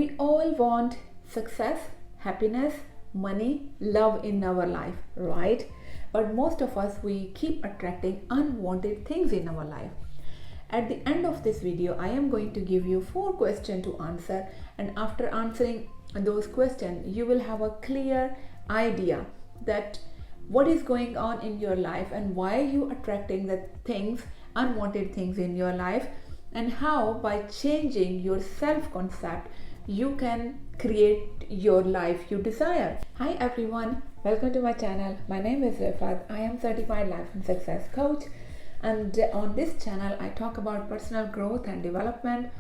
We all want success, happiness, money, love in our life, right? But most of us, we keep attracting unwanted things in our life. At the end of this video, I am going to give you 4 questions to answer, and after answering those questions, you will have a clear idea that what is going on in your life and why you attracting the things, unwanted things in your life, and how by changing your self concept you can create your life you desire. Hi everyone, welcome to my channel. My name is Rifat. I am certified life and success coach, and on this channel I talk about personal growth and development,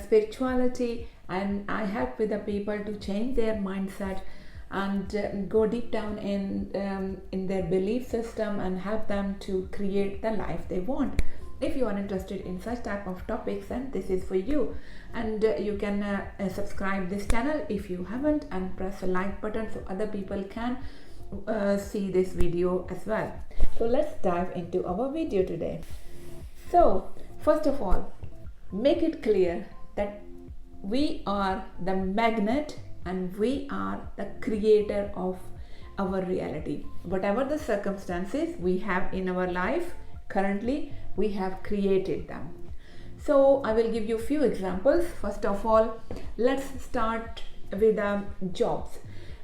spirituality, and I help with the people to change their mindset and go deep down in their belief system and help them to create the life they want. If you are interested in such type of topics, then this is for you, and you can subscribe this channel if you haven't, and press the like button so other people can see this video as well. So let's dive into our video today. So first of all, make it clear that we are the magnet and we are the creator of our reality. Whatever the circumstances we have in our life currently, we have created them. So I will give you a few examples. First of all, let's start with jobs.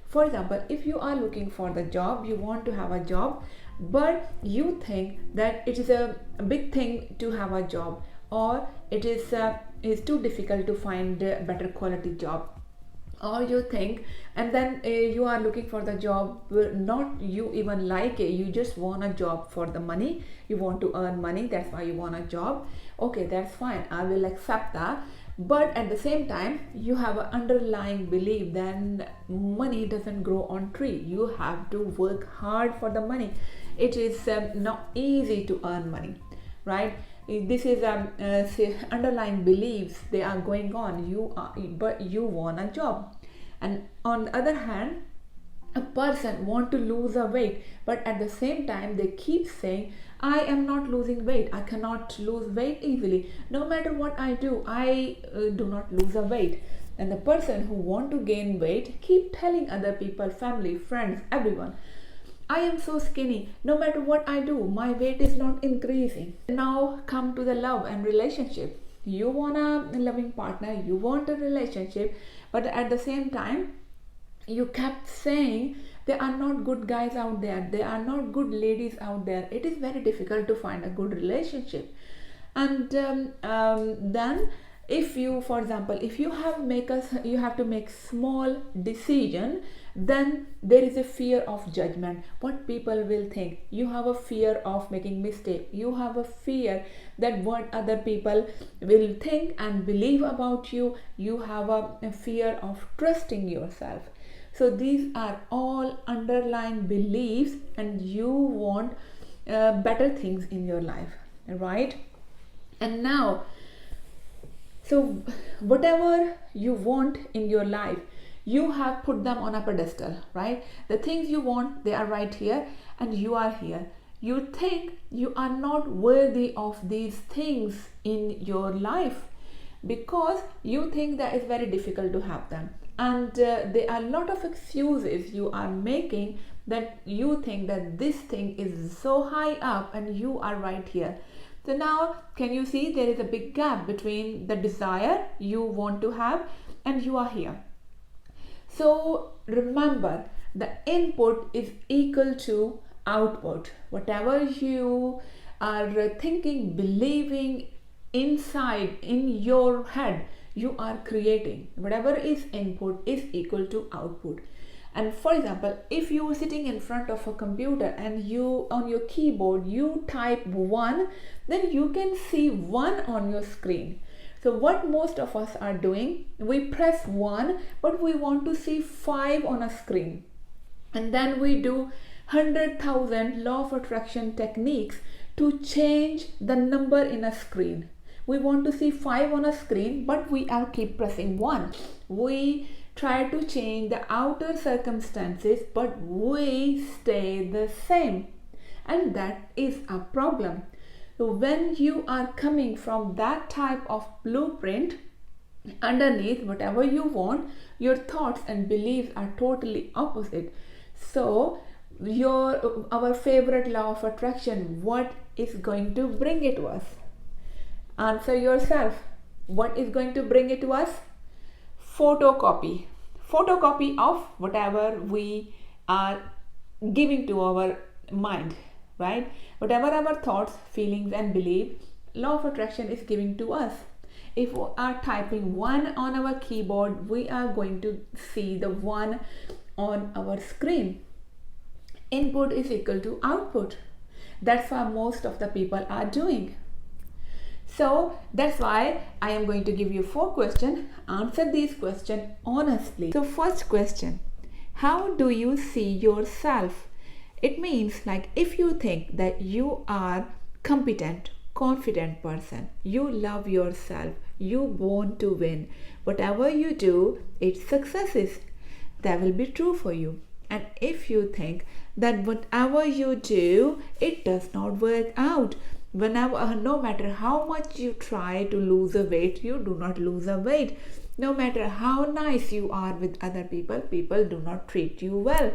For example, if you are looking for the job, you want to have a job, but you think that it is a big thing to have a job, or it is too difficult to find a better quality job, or you think, and then you are looking for the job, not you even like it, you just want a job for the money, you want to earn money, that's why you want a job. Okay, that's fine, I will accept that. But at the same time, you have an underlying belief that money doesn't grow on tree. You have to work hard for the money. It is not easy to earn money, right? This is underlying beliefs, they are going on. But you want a job. And on the other hand, a person want to lose a weight, but at the same time they keep saying, I am not losing weight, I cannot lose weight easily, no matter what I do, I do not lose a weight. And the person who want to gain weight keep telling other people, family, friends, everyone, I am so skinny, no matter what I do, my weight is not increasing. Now come to the love and relationship. You want a loving partner, you want a relationship, but at the same time you kept saying there are not good guys out there, there are not good ladies out there, it is very difficult to find a good relationship. And then if you, for example, if you have to make small decision, then there is a fear of judgment, what people will think. You have a fear of making mistake, you have a fear that what other people will think and believe about you, you have a fear of trusting yourself. So these are all underlying beliefs, and you want better things in your life, right? And now, so whatever you want in your life, you have put them on a pedestal, right? The things you want, they are right here, and you are here. You think you are not worthy of these things in your life because you think that it's very difficult to have them. And there are a lot of excuses you are making that you think that this thing is so high up and you are right here. So now can you see there is a big gap between the desire you want to have and you are here. So remember, the input is equal to output. Whatever you are thinking, believing inside in your head, you are creating. Whatever is input is equal to output. And for example, if you are sitting in front of a computer and you on your keyboard you type 1, then you can see 1 on your screen. So what most of us are doing, we press 1 but we want to see 5 on a screen, and then we do 100,000 law of attraction techniques to change the number in a screen. We want to see 5 on a screen, but we are keep pressing 1. We try to change the outer circumstances, but we stay the same. And that is a problem. So when you are coming from that type of blueprint, underneath whatever you want, your thoughts and beliefs are totally opposite. So our favorite law of attraction, what is going to bring it to us? Answer yourself. What is going to bring it to us? Photocopy of whatever we are giving to our mind, right? Whatever our thoughts, feelings and beliefs, law of attraction is giving to us. If we are typing 1 on our keyboard, we are going to see the 1 on our screen. Input is equal to output. That's what most of the people are doing. So that's why I am going to give you 4 questions. Answer these questions honestly. So first question, how do you see yourself? It means like if you think that you are competent, confident person, you love yourself, you want to win, whatever you do, it's successes. That will be true for you. And if you think that whatever you do, it does not work out, no matter how much you try to lose a weight, you do not lose a weight. No matter how nice you are with other people, people do not treat you well.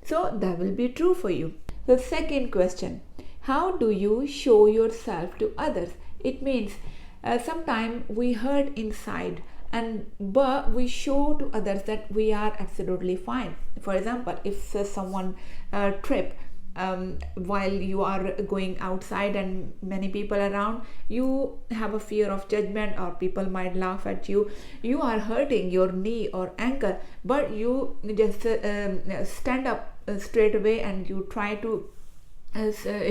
So that will be true for you. The second question, how do you show yourself to others? It means sometimes we hurt inside, but we show to others that we are absolutely fine. For example, if someone trip while you are going outside and many people around, you have a fear of judgment or people might laugh at you, you are hurting your knee or ankle, but you just stand up straight away and you try to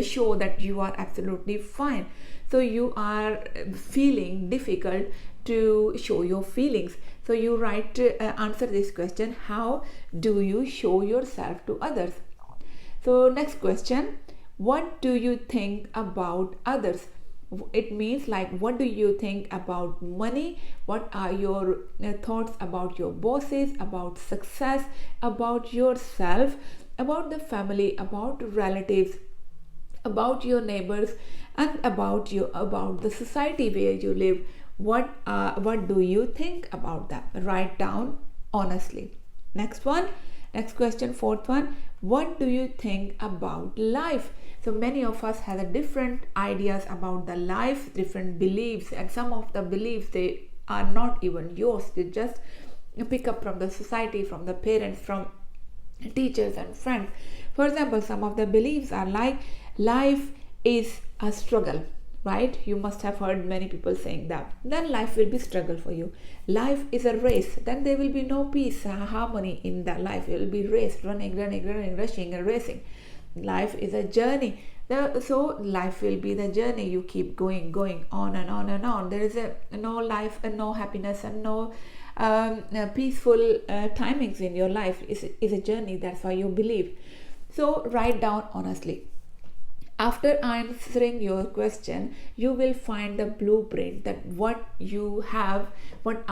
show that you are absolutely fine. So you are feeling difficult to show your feelings. So you write answer this question, how do you show yourself to others? So next question, what do you think about others? It means like what do you think about money? What are your thoughts about your bosses, about success, about yourself, about the family, about relatives, about your neighbors, and about the society where you live? What do you think about that? Write down honestly. Next question, fourth one, what do you think about life? So many of us have a different ideas about the life, different beliefs, and some of the beliefs, they are not even yours. They just pick up from the society, from the parents, from teachers and friends. For example, some of the beliefs are like life is a struggle, right? You must have heard many people saying that. Then life will be struggle for you. Life is a race. Then there will be no peace, harmony in that life. It will be race, running, rushing and racing. Life is a journey. So life will be the journey. You keep going on and on and on. There is no life and no happiness and no peaceful timings in your life. Is a journey. That's why you believe. So write down honestly. After answering your question, you will find the blueprint that what you have, what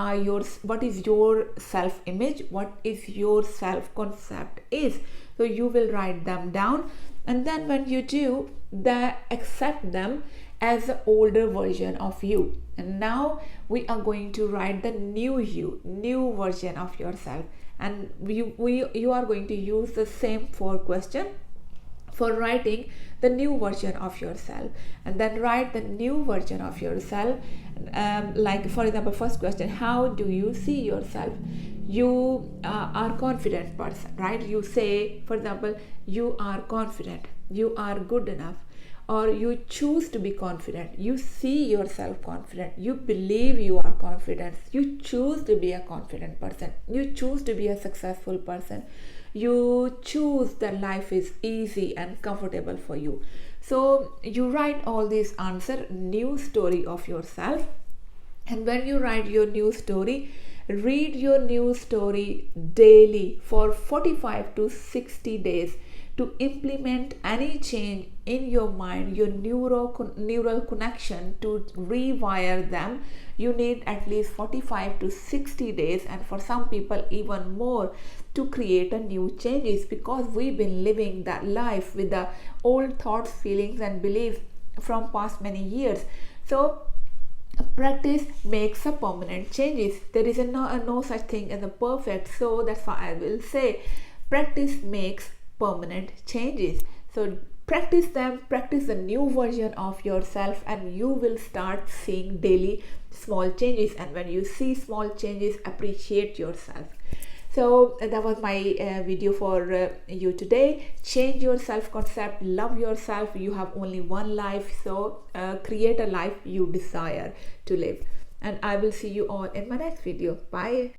is your self-image, what is your self-concept is. So you will write them down, and then when you do, accept them as the older version of you. And now we are going to write the new version of yourself, and you are going to use the same 4 questions for writing the new version of yourself. And then write the new version of yourself, like for example, first question, how do you see yourself? You are confident person, right? You say, for example, you are confident, you are good enough, or you choose to be confident, you see yourself confident, you believe you are confident, you choose to be a confident person, you choose to be a successful person, you choose that life is easy and comfortable for you. So you write all these answer, new story of yourself. And when you write your new story, read your new story daily for 45 to 60 days to implement any change in your mind, your neural connection, to rewire them. You need at least 45 to 60 days, and for some people even more, to create a new changes, because we've been living that life with the old thoughts, feelings and beliefs from past many years. So practice makes a permanent changes. There is no such thing as a perfect, so that's why I will say practice makes permanent changes. So practice them, practice a new version of yourself, and you will start seeing daily small changes. And when you see small changes, appreciate yourself. So that was my video for you today. Change your self concept, love yourself. You have only one life, so create a life you desire to live. And I will see you all in my next video. Bye.